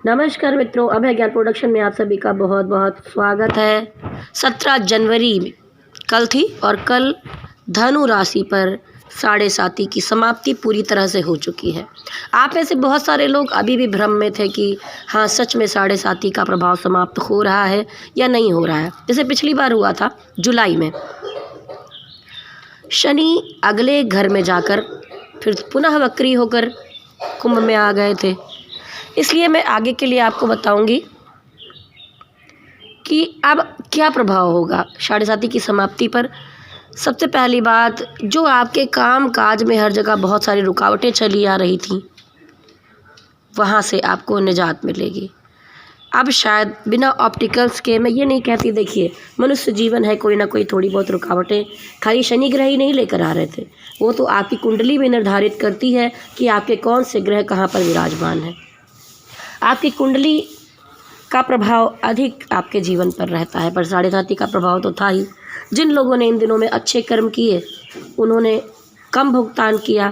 नमस्कार मित्रों, अभय ज्ञान प्रोडक्शन में आप सभी का बहुत बहुत स्वागत है। 17 जनवरी कल थी और कल धनु राशि पर साढ़े साती की समाप्ति पूरी तरह से हो चुकी है। आप में से बहुत सारे लोग अभी भी भ्रम में थे कि हाँ सच में साढ़े साती का प्रभाव समाप्त हो रहा है या नहीं हो रहा है। जैसे पिछली बार हुआ था जुलाई में, शनि अगले घर में जाकर फिर पुनः वक्री होकर कुंभ में आ गए थे। इसलिए मैं आगे के लिए आपको बताऊंगी कि अब क्या प्रभाव होगा साढ़े साती की समाप्ति पर। सबसे पहली बात, जो आपके काम काज में हर जगह बहुत सारी रुकावटें चली आ रही थी, वहाँ से आपको निजात मिलेगी। अब शायद बिना ऑप्टिकल्स के मैं ये नहीं कहती, देखिए मनुष्य जीवन है, कोई ना कोई थोड़ी बहुत रुकावटें खाली शनि ग्रह ही नहीं लेकर आ रहे थे। वो तो आपकी कुंडली भी निर्धारित करती है कि आपके कौन से ग्रह कहाँ पर विराजमान है। आपकी कुंडली का प्रभाव अधिक आपके जीवन पर रहता है, पर साढ़े साती का प्रभाव तो था ही। जिन लोगों ने इन दिनों में अच्छे कर्म किए उन्होंने कम भुगतान किया,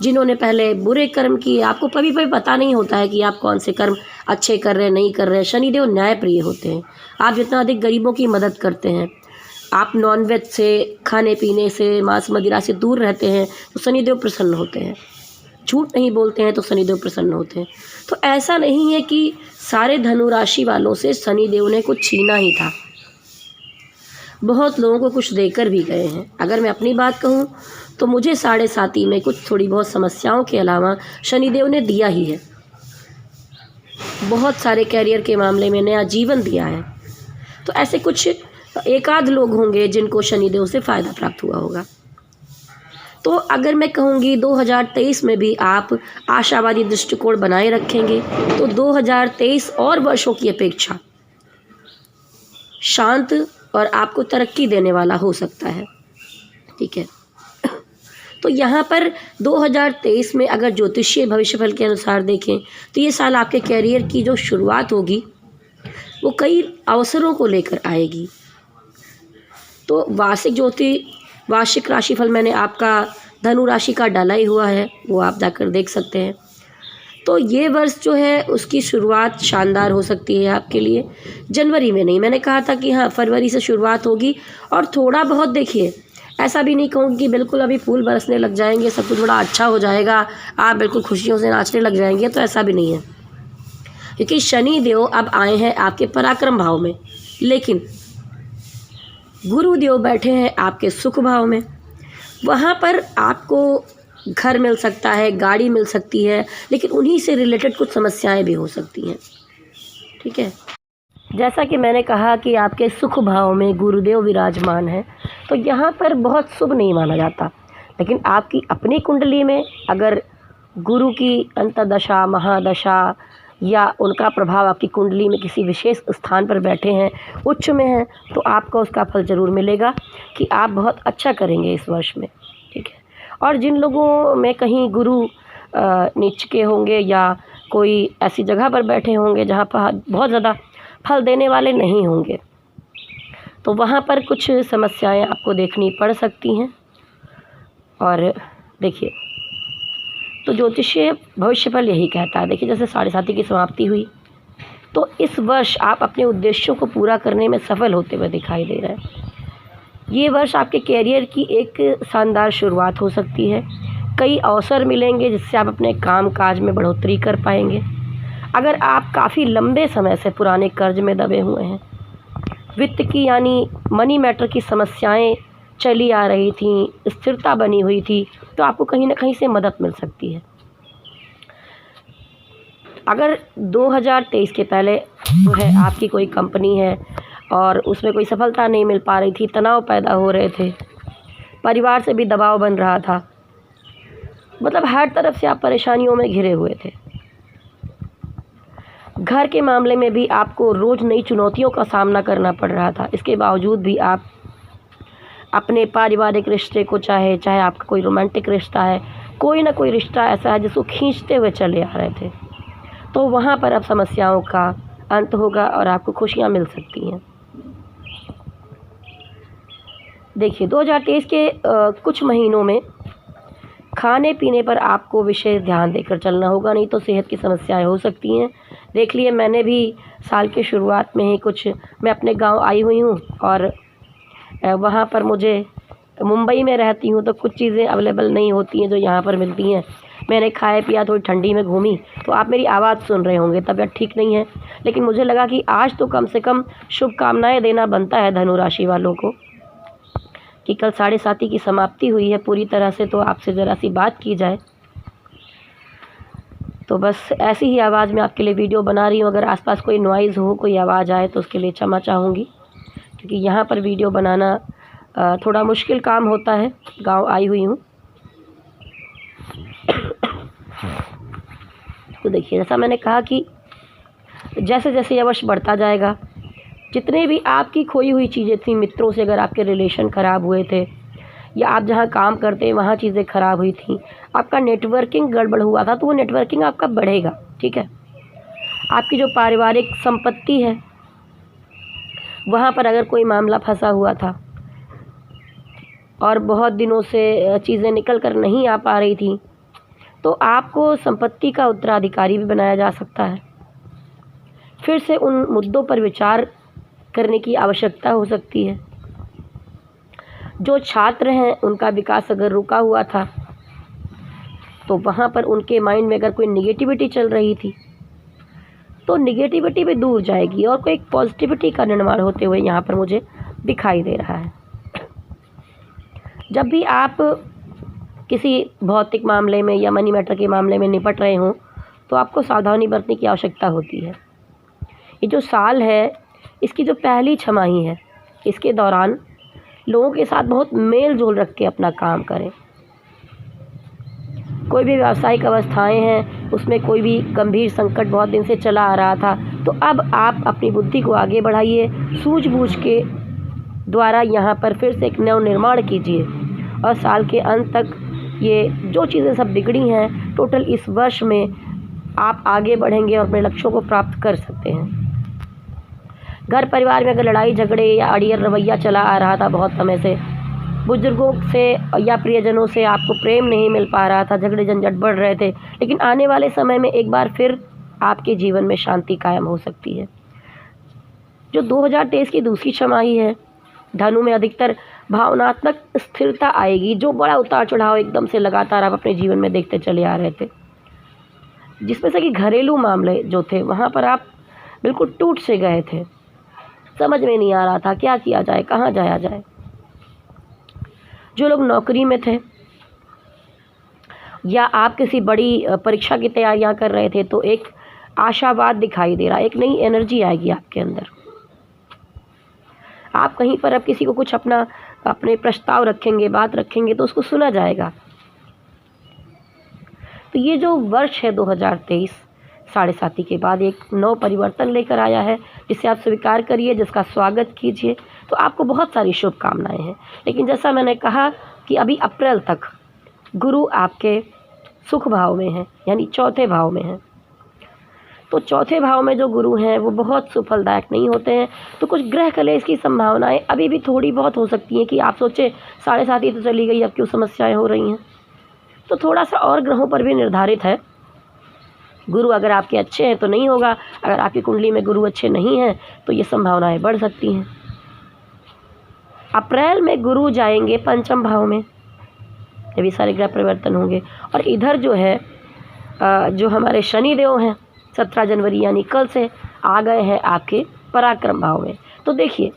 जिन्होंने पहले बुरे कर्म किए, आपको कभी कभी पता नहीं होता है कि आप कौन से कर्म अच्छे कर रहे हैं नहीं कर रहे हैं। शनिदेव न्यायप्रिय होते हैं। आप जितना अधिक गरीबों की मदद करते हैं, आप नॉनवेज से, खाने पीने से, मांस मदिरा से दूर रहते हैं तो शनिदेव प्रसन्न होते हैं। झूठ नहीं बोलते हैं तो शनिदेव प्रसन्न होते हैं। तो ऐसा नहीं है कि सारे धनु राशि वालों से शनिदेव ने कुछ छीना ही था, बहुत लोगों को कुछ देकर भी गए हैं। अगर मैं अपनी बात कहूँ तो मुझे साढ़े साती में कुछ थोड़ी बहुत समस्याओं के अलावा शनिदेव ने दिया ही है। बहुत सारे कैरियर के मामले में नया जीवन दिया है। तो ऐसे कुछ एक आध लोग होंगे जिनको शनिदेव से फ़ायदा प्राप्त हुआ होगा। तो अगर मैं कहूँगी 2023 में भी आप आशावादी दृष्टिकोण बनाए रखेंगे तो 2023 और वर्षों की अपेक्षा शांत और आपको तरक्की देने वाला हो सकता है। ठीक है, तो यहाँ पर 2023 में अगर ज्योतिषीय भविष्यफल के अनुसार देखें तो ये साल आपके कैरियर की जो शुरुआत होगी वो कई अवसरों को लेकर आएगी। तो वार्षिक राशिफल मैंने आपका धनु राशि का डाला ही हुआ है, वो आप जाकर देख सकते हैं। तो ये वर्ष जो है उसकी शुरुआत शानदार हो सकती है आपके लिए। जनवरी में नहीं, मैंने कहा था कि हाँ फरवरी से शुरुआत होगी और थोड़ा बहुत देखिए, ऐसा भी नहीं कहूँगी कि बिल्कुल अभी फूल बरसने लग जाएंगे, सब कुछ बड़ा अच्छा हो जाएगा, आप बिल्कुल खुशियों से नाचने लग जाएंगे, तो ऐसा भी नहीं है। क्योंकि शनि देव अब आए हैं आपके पराक्रम भाव में, लेकिन गुरुदेव बैठे हैं आपके सुख भाव में। वहाँ पर आपको घर मिल सकता है, गाड़ी मिल सकती है, लेकिन उन्हीं से रिलेटेड कुछ समस्याएं भी हो सकती हैं। ठीक है, जैसा कि मैंने कहा कि आपके सुख भाव में गुरुदेव विराजमान है, तो यहाँ पर बहुत शुभ नहीं माना जाता। लेकिन आपकी अपनी कुंडली में अगर गुरु की अंतर्दशा, महादशा या उनका प्रभाव आपकी कुंडली में किसी विशेष स्थान पर बैठे हैं, उच्च में हैं, तो आपको उसका फल ज़रूर मिलेगा कि आप बहुत अच्छा करेंगे इस वर्ष में। ठीक है, और जिन लोगों में कहीं गुरु नीच के होंगे या कोई ऐसी जगह पर बैठे होंगे जहाँ पर बहुत ज़्यादा फल देने वाले नहीं होंगे, तो वहाँ पर कुछ समस्याएं आपको देखनी पड़ सकती हैं। और देखिए, तो ज्योतिषीय भविष्यफल यही कहता है। देखिए, जैसे साढ़े साती की समाप्ति हुई तो इस वर्ष आप अपने उद्देश्यों को पूरा करने में सफल होते हुए दिखाई दे रहे हैं। ये वर्ष आपके कैरियर की एक शानदार शुरुआत हो सकती है। कई अवसर मिलेंगे जिससे आप अपने काम काज में बढ़ोतरी कर पाएंगे। अगर आप काफ़ी लंबे समय से पुराने कर्ज में दबे हुए हैं, वित्त की यानी मनी मैटर की समस्याएं चली आ रही थी, स्थिरता बनी हुई थी, तो आपको कहीं ना कहीं से मदद मिल सकती है। अगर 2023 के पहले जो है आपकी कोई कंपनी है और उसमें कोई सफलता नहीं मिल पा रही थी, तनाव पैदा हो रहे थे, परिवार से भी दबाव बन रहा था, मतलब हर तरफ से आप परेशानियों में घिरे हुए थे। घर के मामले में भी आपको रोज़ नई चुनौतियों का सामना करना पड़ रहा था। इसके बावजूद भी आप अपने पारिवारिक रिश्ते को, चाहे आपका कोई रोमांटिक रिश्ता है, कोई ना कोई रिश्ता ऐसा है जिसको खींचते हुए चले आ रहे थे, तो वहाँ पर अब समस्याओं का अंत होगा और आपको खुशियाँ मिल सकती हैं। देखिए, 2023 के कुछ महीनों में खाने पीने पर आपको विशेष ध्यान देकर चलना होगा, नहीं तो सेहत की समस्याएं हो सकती हैं। देख लिए, मैंने भी साल की शुरुआत में ही कुछ, मैं अपने गांव आई हुई हूँ और वहाँ पर मुझे, मुंबई में रहती हूँ तो कुछ चीज़ें अवेलेबल नहीं होती हैं जो यहाँ पर मिलती हैं। मैंने खाया पिया, थोड़ी ठंडी में घूमी, तो आप मेरी आवाज़ सुन रहे होंगे, तबीयत ठीक नहीं है। लेकिन मुझे लगा कि आज तो कम से कम शुभकामनाएँ देना बनता है धनु राशि वालों को, कि कल 7.5 की समाप्ति हुई है पूरी तरह से, तो आपसे ज़रा सी बात की जाए। तो बस ऐसी ही आवाज़ में आपके लिए वीडियो बना रही हूँ। अगर आसपास कोई नॉइज़ हो, कोई आवाज़ आए तो उसके लिए क्षमा चाहूँगी, क्योंकि यहाँ पर वीडियो बनाना थोड़ा मुश्किल काम होता है। गांव आई हुई हूँ। तो देखिए, जैसा मैंने कहा कि जैसे जैसे यह वर्ष बढ़ता जाएगा, जितने भी आपकी खोई हुई चीज़ें थी, मित्रों से अगर आपके रिलेशन ख़राब हुए थे, या आप जहाँ काम करते वहाँ चीज़ें ख़राब हुई थी, आपका नेटवर्किंग गड़बड़ हुआ था, तो वो नेटवर्किंग आपका बढ़ेगा। ठीक है। आपकी जो पारिवारिक संपत्ति है, वहाँ पर अगर कोई मामला फंसा हुआ था और बहुत दिनों से चीज़ें निकल कर नहीं आ पा रही थी, तो आपको संपत्ति का उत्तराधिकारी भी बनाया जा सकता है। फिर से उन मुद्दों पर विचार करने की आवश्यकता हो सकती है। जो छात्र हैं, उनका विकास अगर रुका हुआ था, तो वहाँ पर उनके माइंड में अगर कोई निगेटिविटी चल रही थी, तो निगेटिविटी भी दूर जाएगी और कोई एक पॉजिटिविटी का निर्माण होते हुए यहाँ पर मुझे दिखाई दे रहा है। जब भी आप किसी भौतिक मामले में या मनी मैटर के मामले में निपट रहे हों, तो आपको सावधानी बरतने की आवश्यकता होती है। ये जो साल है, इसकी जो पहली छमाही है, इसके दौरान लोगों के साथ बहुत मेल जोल रख के अपना काम करें। कोई भी व्यावसायिक अवस्थाएं हैं, उसमें कोई भी गंभीर संकट बहुत दिन से चला आ रहा था, तो अब आप अपनी बुद्धि को आगे बढ़ाइए, सूझबूझ के द्वारा यहाँ पर फिर से एक नवनिर्माण कीजिए, और साल के अंत तक ये जो चीज़ें सब बिगड़ी हैं, टोटल इस वर्ष में आप आगे बढ़ेंगे और अपने लक्ष्यों को प्राप्त कर सकते हैं। घर परिवार में अगर लड़ाई झगड़े या अड़ियल रवैया चला आ रहा था बहुत समय से, बुजुर्गों से या प्रियजनों से आपको प्रेम नहीं मिल पा रहा था, झगड़े झंझट बढ़ रहे थे, लेकिन आने वाले समय में एक बार फिर आपके जीवन में शांति कायम हो सकती है। जो 2023 की दूसरी छमाही है, धनु में अधिकतर भावनात्मक स्थिरता आएगी। जो बड़ा उतार चढ़ाव एकदम से लगातार आप अपने जीवन में देखते चले आ रहे थे, जिसमें से कि घरेलू मामले जो थे, वहाँ पर आप बिल्कुल टूट से गए थे, समझ में नहीं आ रहा था क्या किया जाए, कहाँ जाया जाए। जो लोग नौकरी में थे या आप किसी बड़ी परीक्षा की तैयारियां कर रहे थे, तो एक आशावाद दिखाई दे रहा है, एक नई एनर्जी आएगी आपके अंदर। आप कहीं पर अब किसी को कुछ अपने प्रस्ताव रखेंगे, बात रखेंगे, तो उसको सुना जाएगा। तो ये जो वर्ष है 2023, 7.5 के बाद एक नव परिवर्तन लेकर आया है, जिसे आप स्वीकार करिए, जिसका स्वागत कीजिए। तो आपको बहुत सारी शुभकामनाएं हैं। लेकिन जैसा मैंने कहा कि अभी अप्रैल तक गुरु आपके सुख भाव में है, यानी चौथे भाव में है। तो चौथे भाव में जो गुरु हैं, वो बहुत सुफलदायक नहीं होते हैं। तो कुछ ग्रह कलेश की संभावनाएं अभी भी थोड़ी बहुत हो सकती हैं कि आप सोचे 7.5 तो चली गई, अब क्यों समस्याएं हो रही हैं। तो थोड़ा सा और ग्रहों पर भी निर्धारित है। गुरु अगर आपके अच्छे हैं तो नहीं होगा, अगर आपकी कुंडली में गुरु अच्छे नहीं हैं तो ये संभावनाएं बढ़ सकती हैं। अप्रैल में गुरु जाएंगे पंचम भाव में, ये भी सारे ग्रह परिवर्तन होंगे। और इधर जो है जो हमारे शनिदेव हैं, 17 जनवरी यानी कल से आ गए हैं आपके पराक्रम भाव में। तो देखिए,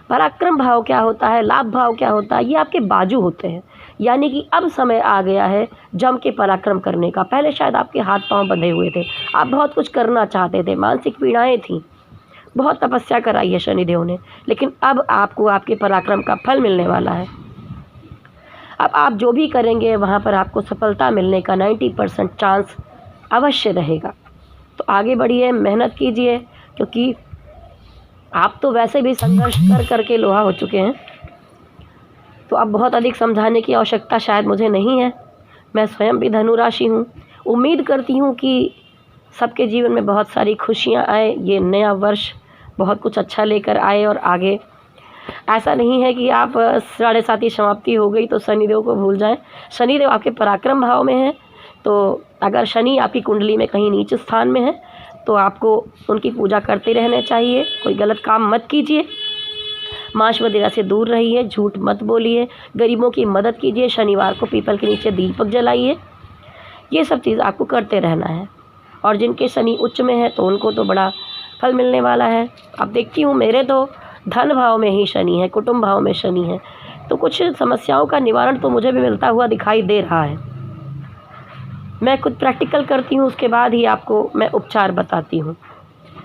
पराक्रम भाव क्या होता है, लाभ भाव क्या होता है, ये आपके बाजू होते हैं। यानी कि अब समय आ गया है जम के पराक्रम करने का। पहले शायद आपके हाथ पांव बंधे हुए थे, आप बहुत कुछ करना चाहते थे, मानसिक पीड़ाएं थीं, बहुत तपस्या कराई है शनिदेव ने, लेकिन अब आपको आपके पराक्रम का फल मिलने वाला है। अब आप जो भी करेंगे वहाँ पर आपको सफलता मिलने का 90% चांस अवश्य रहेगा। तो आगे बढ़िए, मेहनत कीजिए, क्योंकि आप तो वैसे भी संघर्ष कर करके लोहा हो चुके हैं। तो अब बहुत अधिक समझाने की आवश्यकता शायद मुझे नहीं है। मैं स्वयं भी धनु राशि हूँ। उम्मीद करती हूँ कि सबके जीवन में बहुत सारी खुशियाँ आए, ये नया वर्ष बहुत कुछ अच्छा लेकर आए। और आगे ऐसा नहीं है कि आप 7.5 समाप्ति हो गई तो शनिदेव को भूल जाएं। शनिदेव आपके पराक्रम भाव में है, तो अगर शनि आपकी कुंडली में कहीं नीचे स्थान में है तो आपको उनकी पूजा करते रहना चाहिए। कोई गलत काम मत कीजिए, मांस वगैरह से दूर रहिए, झूठ मत बोलिए, गरीबों की मदद कीजिए, शनिवार को पीपल के नीचे दीपक जलाइए। ये सब चीज़ आपको करते रहना है। और जिनके शनि उच्च में है तो उनको तो बड़ा फल मिलने वाला है। अब देखती हूँ मेरे तो धन भाव में ही शनि है, कुटुंब भाव में शनि है, तो कुछ समस्याओं का निवारण तो मुझे भी मिलता हुआ दिखाई दे रहा है। मैं खुद प्रैक्टिकल करती हूँ, उसके बाद ही आपको मैं उपचार बताती हूँ।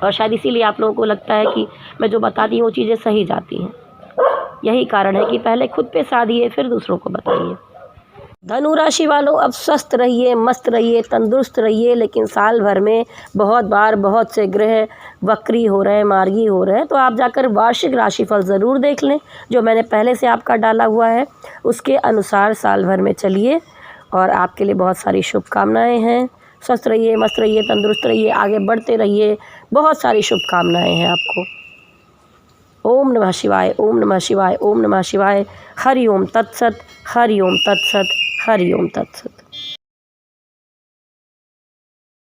और शायद इसीलिए आप लोगों को लगता है कि मैं जो बताती हूँ वो चीज़ें सही जाती हैं। यही कारण है कि पहले खुद पे साधिए, फिर दूसरों को बताइए। धनु राशि वालों, अब स्वस्थ रहिए, मस्त रहिए, तंदुरुस्त रहिए, लेकिन साल भर में बहुत बार बहुत से ग्रह वक्री हो रहे हैं, मार्गी हो रहे हैं, तो आप जाकर वार्षिक राशिफल ज़रूर देख लें, जो मैंने पहले से आपका डाला हुआ है उसके अनुसार साल भर में चलिए। और आपके लिए बहुत सारी शुभकामनाएं हैं। स्वस्थ रहिए, मस्त रहिए, तंदुरुस्त रहिए, आगे बढ़ते रहिए, बहुत सारी शुभकामनाएं हैं आपको। ओम नमः शिवाय, ओम नमः शिवाय, ओम नमः शिवाय। हरि ओम तत्सत, हरि ओम तत्सत, हरि ओम तत्सत।